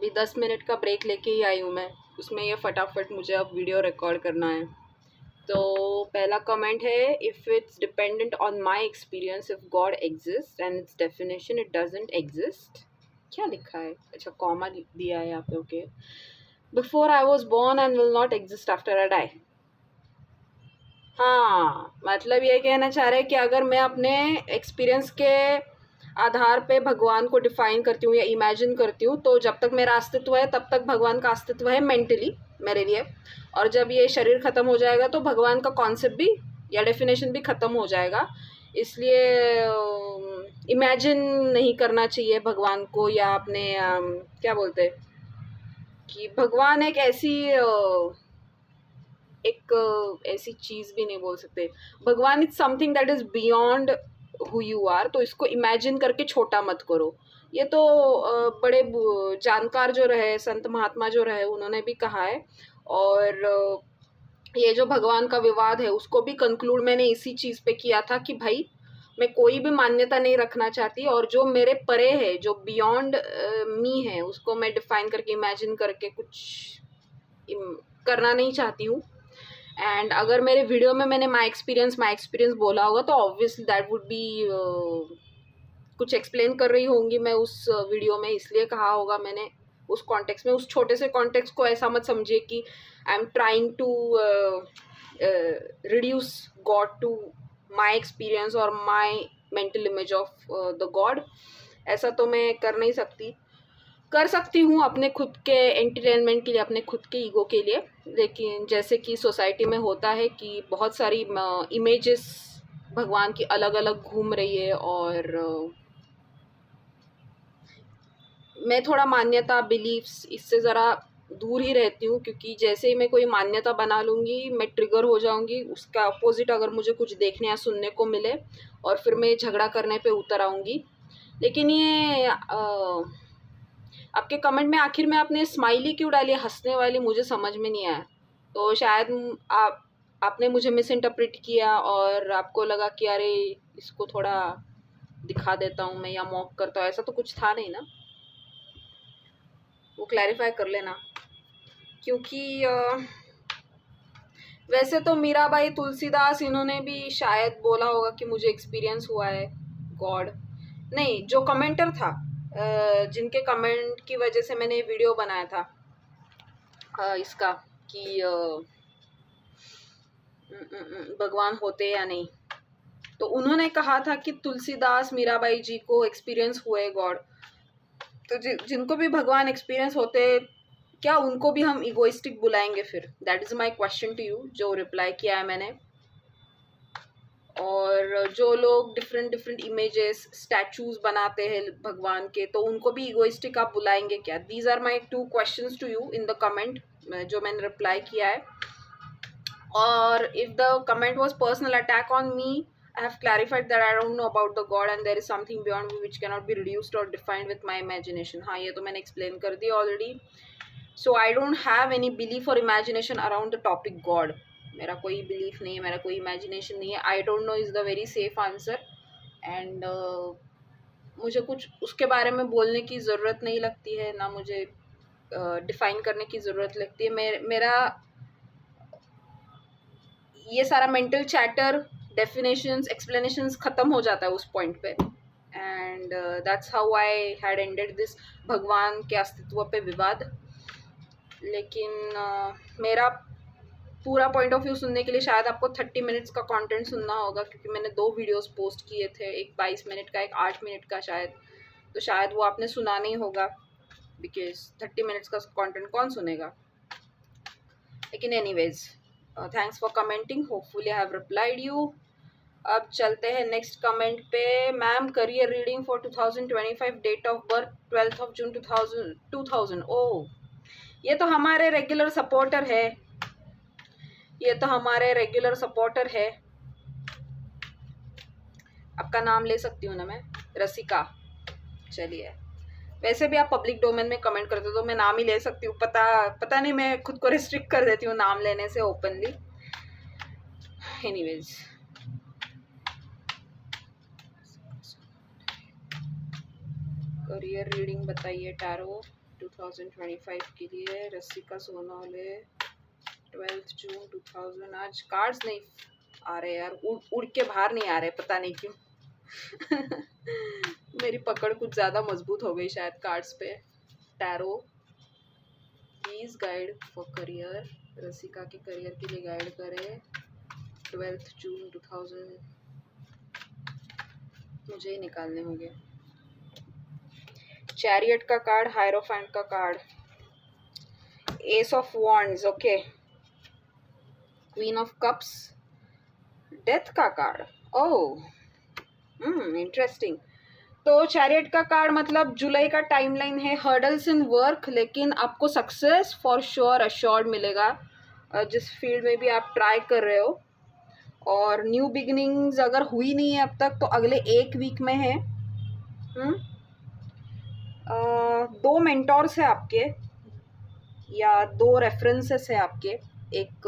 अभी 10 मिनट का ब्रेक लेके ही आई हूँ मैं, उसमें ये फटाफट मुझे अब वीडियो रिकॉर्ड करना है। तो पहला कमेंट है, if it's dependent on my experience if God exist and its definition it doesn't exist. क्या लिखा है? अच्छा, कॉमा दिया है यहाँ पे। Okay, before I was born and will not exist after I die. हाँ, मतलब ये कहना चाह रहे हैं कि अगर मैं अपने एक्सपीरियंस के आधार पे भगवान को डिफाइन करती हूँ या इमेजिन करती हूँ, तो जब तक मेरा अस्तित्व है तब तक भगवान का अस्तित्व है मेंटली मेरे लिए, और जब ये शरीर ख़त्म हो जाएगा तो भगवान का कॉन्सेप्ट भी या डेफिनेशन भी ख़त्म हो जाएगा। इसलिए इमेजिन नहीं करना चाहिए भगवान को, या अपने क्या बोलते हैं कि भगवान एक ऐसी चीज़ भी नहीं बोल सकते। भगवान is something that is beyond who you are, तो इसको इमेजिन करके छोटा मत करो। ये तो बड़े जानकार जो रहे, संत महात्मा जो रहे, उन्होंने भी कहा है। और ये जो भगवान का विवाद है उसको भी कंक्लूड मैंने इसी चीज़ पे किया था कि भाई मैं कोई भी मान्यता नहीं रखना चाहती, और जो मेरे परे है, जो बियॉन्ड मी है, उसको मैं डिफाइन करके इमेजिन करके कुछ करना नहीं चाहती हूँ। एंड अगर मेरे वीडियो में मैंने माई एक्सपीरियंस बोला होगा तो ऑब्वियसली दैट वुड बी कुछ एक्सप्लेन कर रही होंगी मैं उस वीडियो में, इसलिए कहा होगा मैंने उस कॉन्टेक्स्ट में। उस छोटे से कॉन्टेक्स्ट को ऐसा मत समझिए कि I am trying to reduce God to my experience और my mental image of the God. ऐसा तो मैं कर नहीं सकती। कर सकती हूँ अपने खुद के एंटरटेनमेंट के लिए, अपने खुद के ईगो के लिए, लेकिन जैसे कि सोसाइटी में होता है कि बहुत सारी इमेजेस भगवान की अलग अलग घूम रही है, और मैं थोड़ा मान्यता बिलीफ्स इससे ज़रा दूर ही रहती हूँ, क्योंकि जैसे ही मैं कोई मान्यता बना लूँगी मैं ट्रिगर हो जाऊँगी। उसका अपोजिट अगर मुझे कुछ देखने या सुनने को मिले और फिर मैं झगड़ा करने पे उतर आऊँगी। लेकिन ये आपके कमेंट में आखिर में आपने स्माइली क्यों डाली, हंसने वाली, मुझे समझ में नहीं आया। तो शायद आपने मुझे मिस इंटरप्रेट किया और आपको लगा कि अरे इसको थोड़ा दिखा देता हूँ मैं या मॉक करता हूँ, ऐसा तो कुछ था नहीं ना, वो क्लैरिफाई कर लेना। क्योंकि वैसे तो मीराबाई, तुलसीदास, इन्होंने भी शायद बोला होगा कि मुझे एक्सपीरियंस हुआ है गॉड। नहीं, जो कमेंटर था, जिनके कमेंट की वजह से मैंने वीडियो बनाया था इसका कि भगवान होते या नहीं, तो उन्होंने कहा था कि तुलसीदास, मीराबाई जी को एक्सपीरियंस हुए गॉड। तो जिनको भी भगवान एक्सपीरियंस होते, क्या उनको भी हम इगोइस्टिक बुलाएंगे फिर? That is my question to you, जो रिप्लाई किया है मैंने। और जो लोग डिफरेंट इमेजेस, स्टैचूज बनाते हैं भगवान के, तो उनको भी इगोइस्टिक आप बुलाएंगे क्या? These are my 2 questions to you in the comment जो मैंने रिप्लाई किया है। और if the comment was personal attack on me, I have clarified that I don't know about the God and there is something beyond me which cannot be reduced or defined with my imagination. हाँ, ये तो मैंने explain कर दी already. So I don't have any belief or imagination around the topic God. मेरा कोई belief नहीं है, मेरा कोई imagination नहीं है. I don't know is the very safe answer. And मुझे कुछ उसके बारे में बोलने की ज़रूरत नहीं लगती है, ना मुझे डिफ़ाइन करने की ज़रूरत लगती है। मेरा ये सारा मेंटल चैटर, डेफिनेशंस, एक्सप्लेनेशंस ख़त्म हो जाता है उस पॉइंट पे। And that's how I had ended this भगवान के अस्तित्व पे विवाद। लेकिन मेरा पूरा पॉइंट ऑफ व्यू सुनने के लिए शायद आपको 30 मिनट्स का कंटेंट सुनना होगा, क्योंकि मैंने 2 वीडियोस पोस्ट किए थे, एक 22 मिनट का, एक 8 मिनट का शायद। तो शायद वो आपने सुना नहीं होगा, बिकॉज 30 मिनट्स का कंटेंट कौन सुनेगा। लेकिन anyways, thanks for commenting, hopefully I have replied you. अब चलते हैं नेक्स्ट कमेंट पे। Ma'am, career reading for 2025, date of birth 12 of June 2000। Oh, ये तो हमारे रेगुलर सपोर्टर है, ये तो हमारे रेगुलर सपोर्टर है। आपका नाम ले सकती हूँ ना मैं? रसिका। चलिए, वैसे भी आप पब्लिक डोमेन में कमेंट करते हो तो मैं नाम ही ले सकती हूँ। पता नहीं, मैं खुद को रिस्ट्रिक्ट कर देती हूँ नाम लेने से ओपनली। एनीवेज, करियर रीडिंग बताइए टैरो। 2025 के लिए रसिका सोनवले 12 जून 2000। आज कार्ड्स नहीं आ रहे यार, उड़ के बाहर नहीं आ रहे, पता नहीं क्यों। मेरी पकड़ कुछ ज़्यादा मजबूत हो गई शायद कार्ड्स पे। Tarot, please guide for career, Rasika के करियर के लिए गाइड करें 12 जून 2000। मुझे ही निकालने होंगे। चैरियट का कार्ड, हायरोफेंट का card, S of wands, okay, queen of cups, death का कार्ड। ओह, इंटरेस्टिंग। तो चैरियट का कार्ड मतलब जुलाई का टाइमलाइन है, हर्डल्स इन वर्क, लेकिन आपको सक्सेस फॉर श्योर अश्योर्ड मिलेगा जिस फील्ड में भी आप ट्राई कर रहे हो। और न्यू बिगिनिंग्स अगर हुई नहीं है अब तक तो अगले एक वीक में है। 2 मेंटोर्स है आपके या 2 रेफरेंसेस है आपके, एक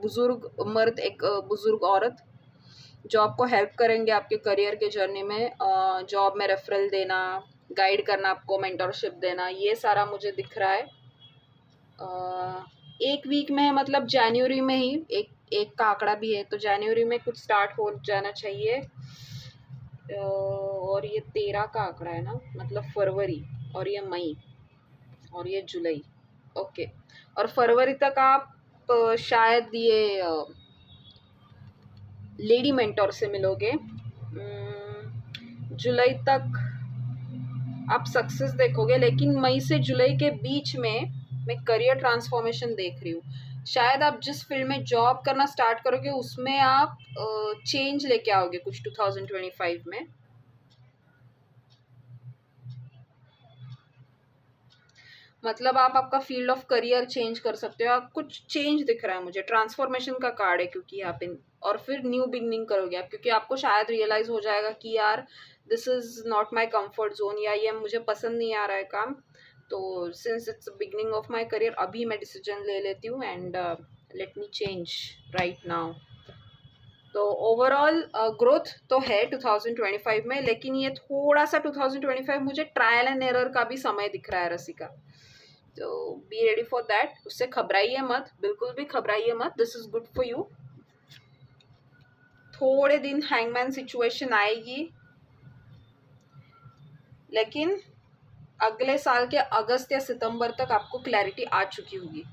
बुजुर्ग मर्द, एक बुजुर्ग औरत, जो आपको हेल्प करेंगे आपके करियर के जर्नी में। जॉब में रेफरल देना, गाइड करना, आपको मेंटरशिप देना, ये सारा मुझे दिख रहा है। एक वीक में है, मतलब जनवरी में ही, एक का आंकड़ा भी है, तो जनवरी में कुछ स्टार्ट हो जाना चाहिए। और ये 13 का आंकड़ा है ना, मतलब फरवरी, और ये मई, और ये जुलाई, ओके। और फरवरी तक आप शायद ये लेडी मेंटोर से मिलोगे। जुलाई तक आप सक्सेस देखोगे, लेकिन मई से जुलाई के बीच में मैं करियर ट्रांसफॉर्मेशन देख रही हूँ। शायद आप जिस फील्ड में जॉब करना स्टार्ट करोगे उसमें आप चेंज लेके आओगे कुछ 2025 में। मतलब आप आपका फील्ड ऑफ करियर चेंज कर सकते हो। आप कुछ चेंज दिख रहा है मुझे, ट्रांसफॉर्मेशन का कार्ड है क्योंकि यहाँ पे, और फिर न्यू बिगनिंग करोगे आप, क्योंकि आपको शायद रियलाइज हो जाएगा कि यार this is not my comfort zone, या ये मुझे पसंद नहीं आ रहा है काम। तो since it's beginning of my career, अभी मैं डिसीजन ले लेती हूँ and let me change right now. तो ओवरऑल ग्रोथ तो है 2025 में, लेकिन ये थोड़ा सा 2025 मुझे ट्रायल एंड एरर का भी समय दिख रहा है रसिका। तो बी रेडी फॉर दैट। उससे घबराइए मत, बिल्कुल भी घबराइए मत, this is good for you. थोड़े दिन हैंगमैन सिचुएशन आएगी, लेकिन अगले साल के अगस्त या सितंबर तक आपको क्लैरिटी आ चुकी होगी।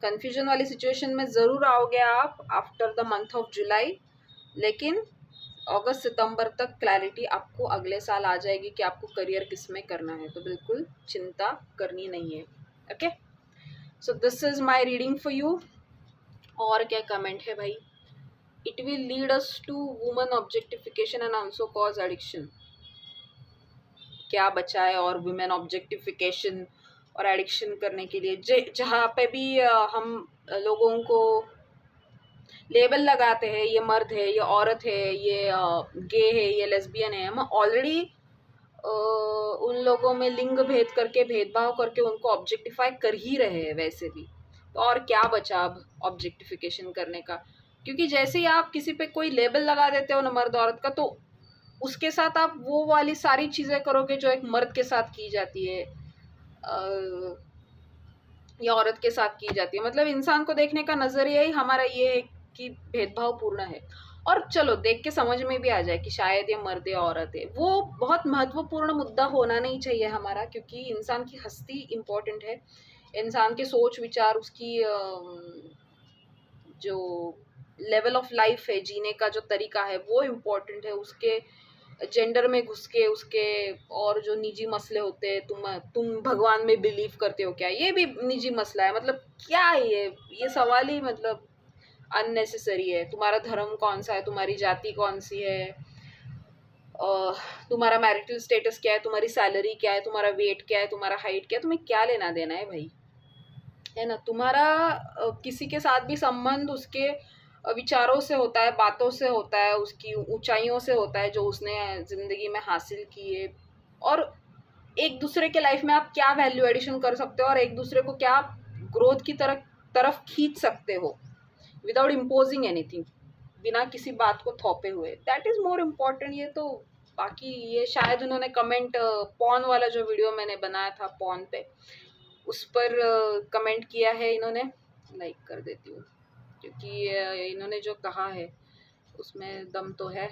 कंफ्यूजन वाली सिचुएशन में ज़रूर आओगे आप after the month of July, लेकिन अगस्त सितंबर तक क्लैरिटी आपको अगले साल आ जाएगी कि आपको करियर किस में करना है, तो बिल्कुल चिंता करनी नहीं है। Okay, so this is my reading for you. और क्या कमेंट है भाई? It will lead us to woman objectification and also cause addiction. क्या बचा है और वुमेन ऑब्जेक्टिफिकेशन और एडिक्शन करने के लिए? जहाँ पे भी हम लोगों को लेबल लगाते हैं, ये मर्द है, ये औरत है, ये गे है, ये लेस्बियन है, हम ऑलरेडी उन लोगों में लिंग भेद करके, भेदभाव करके उनको ऑब्जेक्टिफाई कर ही रहे हैं वैसे भी। तो और क्या बचा अब ऑब्जेक्टिफिकेशन करने का? क्योंकि जैसे ही आप किसी पे कोई लेबल लगा देते हो ना मर्द औरत का, तो उसके साथ आप वो वाली सारी चीज़ें करोगे जो एक मर्द के साथ की जाती है या औरत के साथ की जाती है। मतलब इंसान को देखने का नज़रिया ही हमारा ये है कि भेदभाव पूर्ण है। और चलो देख के समझ में भी आ जाए कि शायद ये मर्द या औरत है, वो बहुत महत्वपूर्ण मुद्दा होना नहीं चाहिए हमारा, क्योंकि इंसान की हस्ती इम्पोर्टेंट है। इंसान के सोच विचार, उसकी जो लेवल ऑफ लाइफ है, जीने का जो तरीका है, वो इम्पोर्टेंट है। उसके जेंडर में घुस के उसके और जो निजी मसले होते हैं, तुम भगवान में बिलीव करते हो क्या, ये भी निजी मसला है। मतलब क्या है ये सवाल ही मतलब अननेसेसरी है। तुम्हारा धर्म कौन सा है, तुम्हारी जाति कौन सी है, तुम्हारा मैरिटल स्टेटस क्या है, तुम्हारी सैलरी क्या है, तुम्हारा वेट क्या है, तुम्हारा हाइट क्या है, तुम्हें क्या लेना देना है भाई, है ना? तुम्हारा किसी के साथ भी संबंध उसके विचारों से होता है, बातों से होता है, उसकी ऊंचाइयों से होता है जो उसने ज़िंदगी में हासिल की है। और एक दूसरे के लाइफ में आप क्या वैल्यू एडिशन कर सकते हो और एक दूसरे को क्या ग्रोथ की तरफ खींच सकते हो विदाउट इम्पोजिंग एनीथिंग, बिना किसी बात को थोपे हुए, दैट इज़ मोर इम्पॉर्टेंट। ये तो बाकी ये शायद उन्होंने कमेंट पॉन वाला जो वीडियो मैंने बनाया था पॉन पे, उस पर कमेंट किया है इन्होंने। लाइक कर देती हूँ, क्योंकि इन्होंने जो कहा है उसमें दम तो है।